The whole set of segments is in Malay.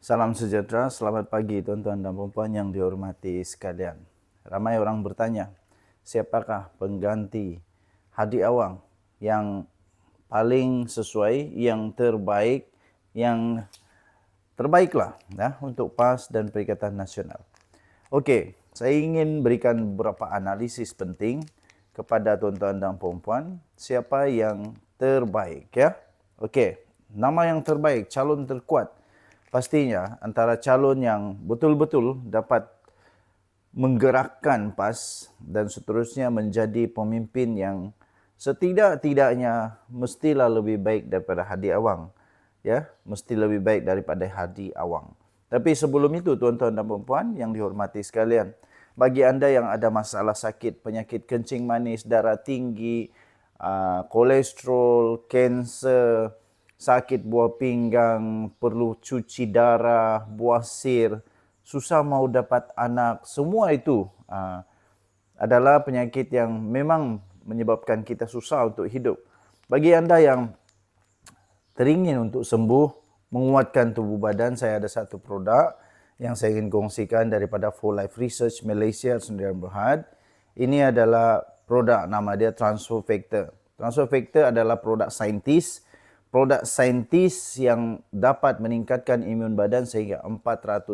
Salam sejahtera, selamat pagi tuan-tuan dan puan yang dihormati sekalian. Ramai orang bertanya, siapakah pengganti Hadi Awang yang paling sesuai, yang terbaiklah untuk PAS dan Perikatan Nasional. Okey, saya ingin berikan beberapa analisis penting kepada tuan-tuan dan puan siapa yang terbaik ya. Okey, nama yang terbaik, calon terkuat. Pastinya antara calon yang betul-betul dapat menggerakkan PAS dan seterusnya menjadi pemimpin yang setidak-tidaknya mestilah lebih baik daripada Hadi Awang. Ya, mesti lebih baik daripada Hadi Awang. Tapi sebelum itu tuan-tuan dan puan yang dihormati sekalian, bagi anda yang ada masalah sakit, penyakit kencing manis, darah tinggi, kolesterol, kanser, sakit buah pinggang, perlu cuci darah, buasir, susah mau dapat anak, semua itu adalah penyakit yang memang menyebabkan kita susah untuk hidup. Bagi anda yang teringin untuk sembuh, menguatkan tubuh badan, saya ada satu produk yang saya ingin kongsikan daripada For Life Research Malaysia Sdn Bhd. Ini adalah produk, nama dia Transfer Factor. Transfer Factor adalah produk saintis yang dapat meningkatkan imun badan sehingga 400%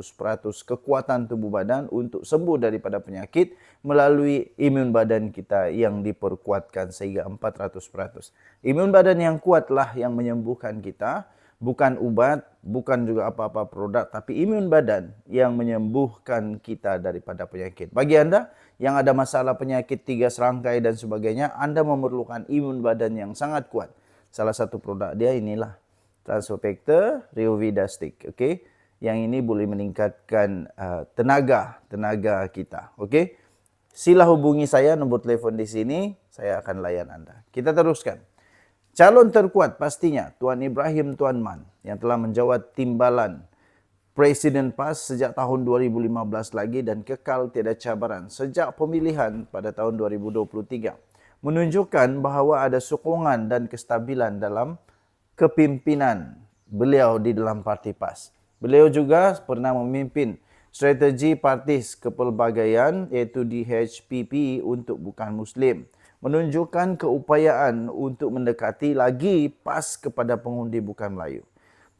kekuatan tubuh badan untuk sembuh daripada penyakit melalui imun badan kita yang diperkuatkan sehingga 400%. Imun badan yang kuatlah yang menyembuhkan kita, bukan ubat, bukan juga apa-apa produk, tapi imun badan yang menyembuhkan kita daripada penyakit. Bagi anda yang ada masalah penyakit 3 serangkai dan sebagainya, anda memerlukan imun badan yang sangat kuat. Salah satu produk dia inilah Transfer Factor Riovida Stick. Okey, yang ini boleh meningkatkan tenaga kita. Okey, sila hubungi saya, nombor telefon di sini, saya akan layan anda. Kita teruskan. Calon terkuat pastinya Tuan Ibrahim Tuan Man yang telah menjawat timbalan Presiden PAS sejak tahun 2015 lagi dan kekal tiada cabaran sejak pemilihan pada tahun 2023. Menunjukkan bahawa ada sokongan dan kestabilan dalam kepimpinan beliau di dalam parti PAS. Beliau juga pernah memimpin strategi partis kepelbagaian iaitu DHPP untuk bukan Muslim. Menunjukkan keupayaan untuk mendekati lagi PAS kepada pengundi bukan Melayu.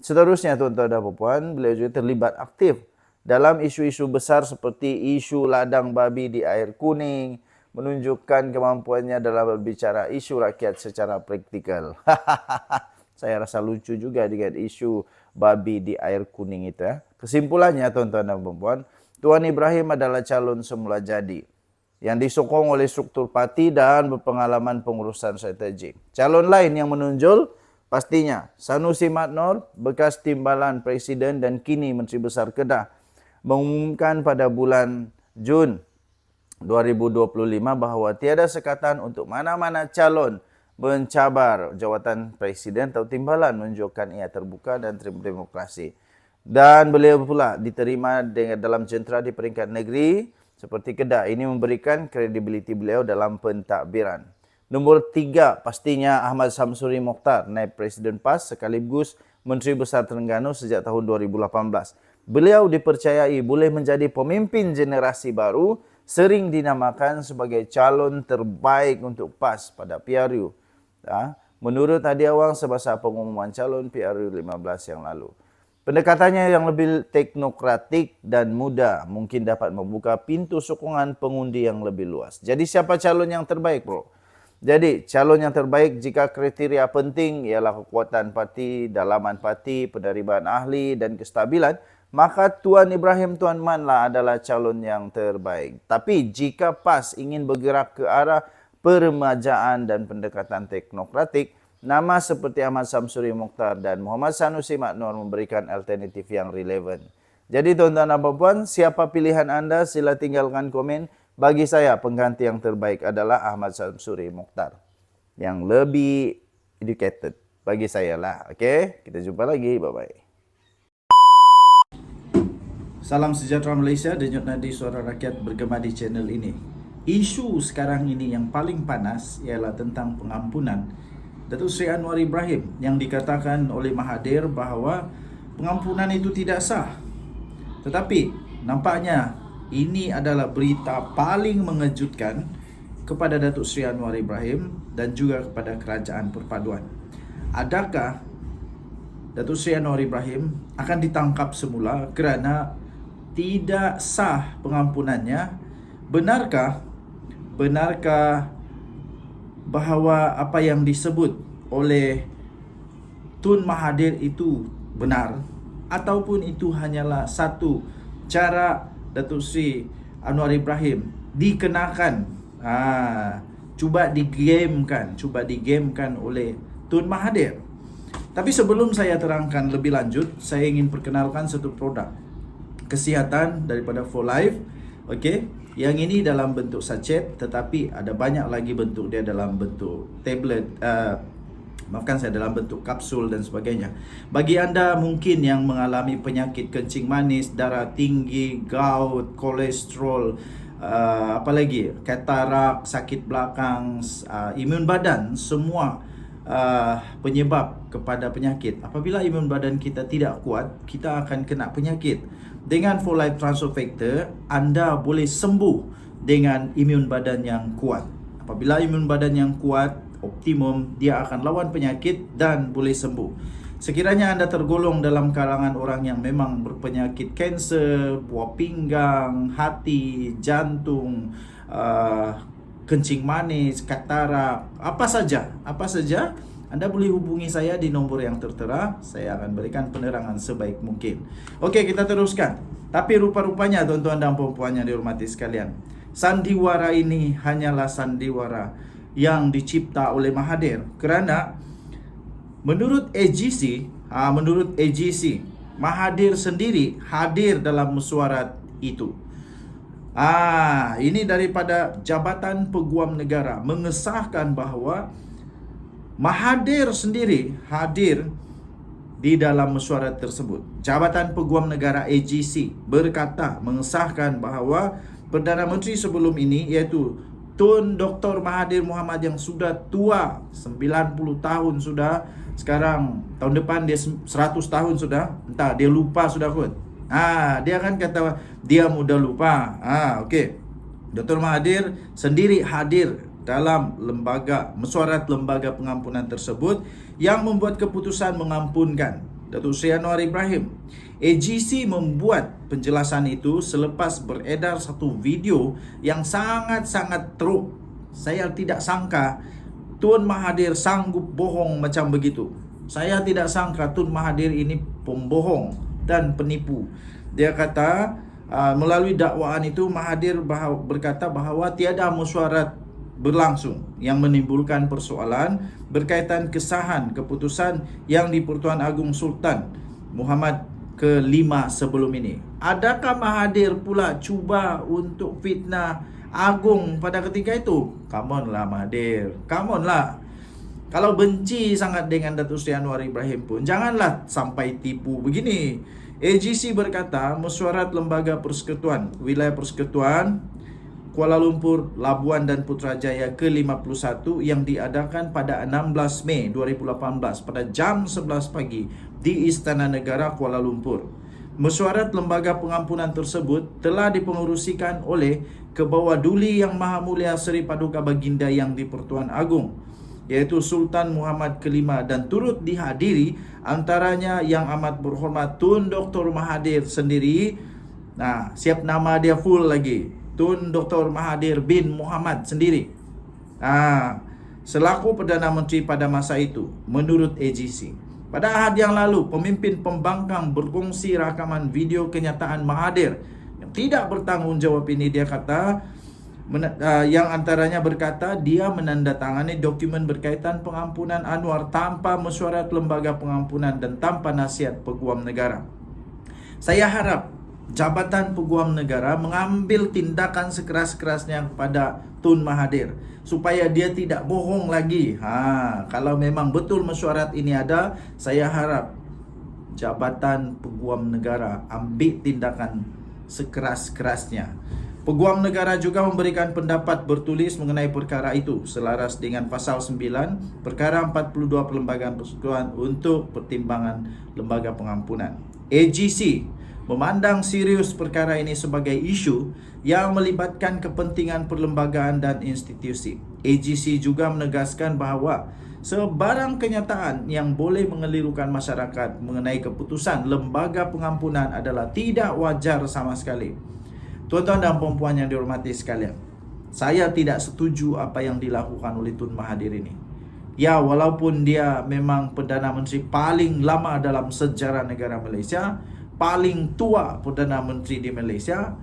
Seterusnya tuan-tuan dan puan, beliau juga terlibat aktif dalam isu-isu besar seperti isu ladang babi di air kuning, menunjukkan kemampuannya dalam berbicara isu rakyat secara praktikal. Saya rasa lucu juga dengan isu babi di air kuning itu ya. Kesimpulannya tuan-tuan dan puan, Tuan Ibrahim adalah calon semula jadi yang disokong oleh struktur parti dan berpengalaman pengurusan strategi. Calon lain yang menonjol pastinya Sanusi Madnor, bekas timbalan Presiden dan kini Menteri Besar Kedah, mengumumkan pada bulan Jun 2025 bahawa tiada sekatan untuk mana-mana calon mencabar jawatan Presiden atau timbalan, menunjukkan ia terbuka dan terima demokrasi. Dan beliau pula diterima dalam jentera di peringkat negeri seperti Kedah. Ini memberikan kredibiliti beliau dalam pentadbiran. Nombor 3 pastinya Ahmad Samsuri Mokhtar, naib Presiden PAS sekaligus Menteri Besar Terengganu sejak tahun 2018. Beliau dipercayai boleh menjadi pemimpin generasi baru, sering dinamakan sebagai calon terbaik untuk PAS pada PRU. Menurut Hadi Awang semasa pengumuman calon PRU 15 yang lalu. Pendekatannya yang lebih teknokratik dan mudah mungkin dapat membuka pintu sokongan pengundi yang lebih luas. Jadi siapa calon yang terbaik, bro? Jadi calon yang terbaik jika kriteria penting ialah kekuatan parti, dalaman parti, penerimaan ahli dan kestabilan, maka Tuan Ibrahim Tuan Man lah adalah calon yang terbaik. Tapi jika PAS ingin bergerak ke arah peremajaan dan pendekatan teknokratik, nama seperti Ahmad Samsuri Mokhtar dan Muhammad Sanusi Madnor memberikan alternatif yang relevan. Jadi tuan-tuan dan puan, siapa pilihan anda? Sila tinggalkan komen. Bagi saya pengganti yang terbaik adalah Ahmad Samsuri Mokhtar yang lebih educated bagi saya lah. Okey, kita jumpa lagi. Bye-bye. Salam sejahtera Malaysia, denyut nadi suara rakyat bergema di channel ini. Isu sekarang ini yang paling panas ialah tentang pengampunan Datuk Seri Anwar Ibrahim yang dikatakan oleh Mahathir bahawa pengampunan itu tidak sah. Tetapi nampaknya ini adalah berita paling mengejutkan kepada Datuk Seri Anwar Ibrahim dan juga kepada Kerajaan Perpaduan. Adakah Datuk Seri Anwar Ibrahim akan ditangkap semula kerana tidak sah pengampunannya? Benarkah bahawa apa yang disebut oleh Tun Mahathir itu benar, ataupun itu hanyalah satu cara Datuk Seri Anwar Ibrahim dikenakan cuba digamekan oleh Tun Mahathir? Tapi sebelum saya terangkan lebih lanjut, saya ingin perkenalkan satu produk kesihatan daripada For Life. Okey, yang ini dalam bentuk sachet, tetapi ada banyak lagi bentuk dia dalam bentuk tablet, dalam bentuk kapsul dan sebagainya. Bagi anda mungkin yang mengalami penyakit kencing manis, darah tinggi, gout, kolesterol, apalagi katarak, sakit belakang, imun badan, semua penyebab kepada penyakit. Apabila imun badan kita tidak kuat, kita akan kena penyakit. Dengan For Life Transfer Factor, anda boleh sembuh dengan imun badan yang kuat. Apabila imun badan yang kuat, optimum, dia akan lawan penyakit dan boleh sembuh. Sekiranya anda tergolong dalam kalangan orang yang memang berpenyakit kanser, buah pinggang, hati, jantung, kencing manis, katarak, apa saja, anda boleh hubungi saya di nombor yang tertera. Saya akan berikan penerangan sebaik mungkin. Okey, kita teruskan. Tapi rupa-rupanya tuan-tuan dan puan-puan yang dihormati sekalian, sandiwara ini hanyalah sandiwara yang dicipta oleh Mahathir, kerana menurut AGC, Mahathir sendiri hadir dalam mesyuarat itu. Ini daripada Jabatan Peguam Negara mengesahkan bahawa Mahathir sendiri hadir di dalam mesyuarat tersebut. Jabatan Peguam Negara AGC berkata, mengesahkan bahawa Perdana Menteri sebelum ini, iaitu Tun Dr. Mahathir Mohamad yang sudah tua, 90 tahun sudah, sekarang tahun depan dia 100 tahun sudah, entah dia lupa sudah kot. Dia akan kata dia mudah lupa. Okey. Dr. Mahathir sendiri hadir dalam mesyuarat lembaga pengampunan tersebut yang membuat keputusan mengampunkan Datuk Seri Anwar Ibrahim. AGC membuat penjelasan itu selepas beredar satu video yang sangat-sangat teruk. Saya tidak sangka Tun Mahathir sanggup bohong macam begitu. Saya tidak sangka Tun Mahathir ini pembohong dan penipu. Dia kata melalui dakwaan itu Mahathir berkata bahawa tiada mesyuarat berlangsung yang menimbulkan persoalan berkaitan kesahan keputusan yang di-Pertuan Agong Sultan Muhammad ke-5 sebelum ini. Adakah Mahathir pula cuba untuk fitnah Agong pada ketika itu? Come on lah Mahathir, come on lah. Kalau benci sangat dengan Datuk Seri Anwar Ibrahim pun, janganlah sampai tipu begini. AGC berkata mesyuarat lembaga persekutuan, wilayah persekutuan Kuala Lumpur, Labuan dan Putrajaya ke-51 yang diadakan pada 16 Mei 2018 pada jam 11 pagi di Istana Negara Kuala Lumpur. Mesyuarat lembaga pengampunan tersebut telah dipengerusikan oleh Kebawah Duli Yang Maha Mulia Seri Paduka Baginda Yang di-Pertuan Agong, iaitu Sultan Muhammad ke-5, dan turut dihadiri antaranya Yang Amat Berhormat Tun Dr. Mahathir sendiri. Siap nama dia full lagi, Tun Dr. Mahathir bin Mohamad sendiri, selaku Perdana Menteri pada masa itu, menurut AGC. Pada Ahad yang lalu, pemimpin pembangkang berkongsi rakaman video kenyataan Mahathir yang tidak bertanggungjawab ini. Dia kata, yang antaranya berkata dia menandatangani dokumen berkaitan pengampunan Anwar tanpa mesyuarat lembaga pengampunan dan tanpa nasihat Peguam Negara. Saya harap Jabatan Peguam Negara mengambil tindakan sekeras-kerasnya kepada Tun Mahathir supaya dia tidak bohong lagi. Kalau memang betul mesyuarat ini ada, saya harap Jabatan Peguam Negara ambil tindakan sekeras-kerasnya. Peguam negara juga memberikan pendapat bertulis mengenai perkara itu selaras dengan pasal 9 perkara 42 Perlembagaan Persekutuan untuk pertimbangan lembaga pengampunan. AGC memandang serius perkara ini sebagai isu yang melibatkan kepentingan perlembagaan dan institusi. AGC juga menegaskan bahawa sebarang kenyataan yang boleh mengelirukan masyarakat mengenai keputusan lembaga pengampunan adalah tidak wajar sama sekali. Tuan-tuan dan puan-puan yang dihormati sekalian, saya tidak setuju apa yang dilakukan oleh Tun Mahathir ini. Ya, walaupun dia memang Perdana Menteri paling lama dalam sejarah negara Malaysia, paling tua Perdana Menteri di Malaysia,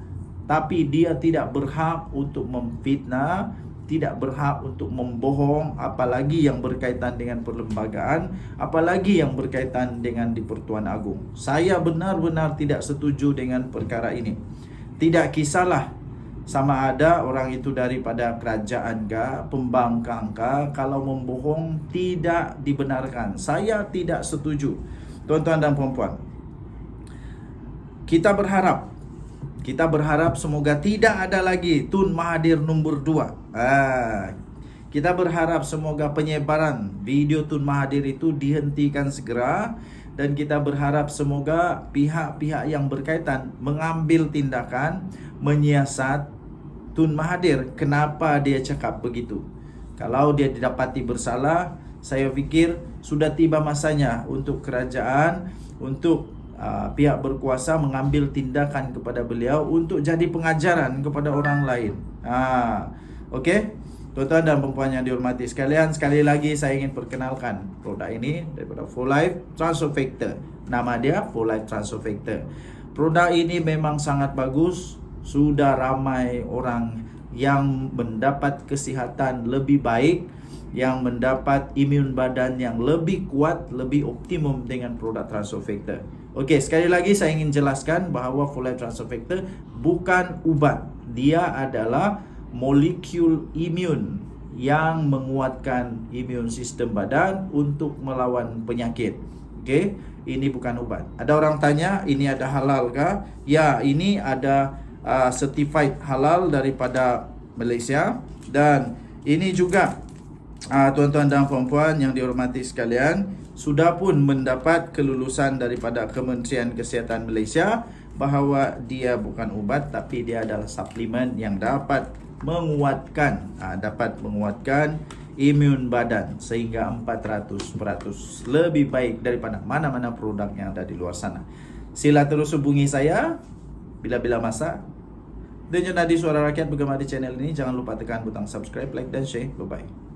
tapi dia tidak berhak untuk memfitnah, tidak berhak untuk membohong, apalagi yang berkaitan dengan perlembagaan, apalagi yang berkaitan dengan di Pertuan Agong. Saya benar-benar tidak setuju dengan perkara ini. Tidak kisahlah sama ada orang itu daripada kerajaan kah, pembangkang kah, kalau membohong tidak dibenarkan. Saya tidak setuju. Tuan-tuan dan puan-puan, kita berharap semoga tidak ada lagi Tun Mahathir nombor 2. Kita berharap semoga penyebaran video Tun Mahathir itu dihentikan segera. Dan kita berharap semoga pihak-pihak yang berkaitan mengambil tindakan menyiasat Tun Mahathir. Kenapa dia cakap begitu? Kalau dia didapati bersalah, saya fikir sudah tiba masanya untuk kerajaan, untuk pihak berkuasa mengambil tindakan kepada beliau untuk jadi pengajaran kepada orang lain. Okey? Tuan-tuan dan puan-puan yang dihormati sekalian, sekali lagi saya ingin perkenalkan produk ini daripada For Life Transfer Factor. Nama dia For Life Transfer Factor. Produk ini memang sangat bagus. Sudah ramai orang yang mendapat kesihatan lebih baik, yang mendapat imun badan yang lebih kuat, lebih optimum dengan produk Transfer Factor. Okey, sekali lagi saya ingin jelaskan bahawa For Life Transfer Factor bukan ubat. Dia adalah molekul imun yang menguatkan imun sistem badan untuk melawan penyakit. Okey, ini bukan ubat. Ada orang tanya, ini ada halal kah? Ya, ini ada certified halal daripada Malaysia, dan ini juga tuan-tuan dan puan-puan yang dihormati sekalian, sudah pun mendapat kelulusan daripada Kementerian Kesihatan Malaysia bahawa dia bukan ubat, tapi dia adalah suplemen yang dapat menguatkan imun badan sehingga 400% lebih baik daripada mana-mana produk yang ada di luar sana. Sila terus hubungi saya bila-bila masa. Dan Nadi Suara Rakyat bergema di channel ini. Jangan lupa tekan butang subscribe, like dan share. Bye-bye.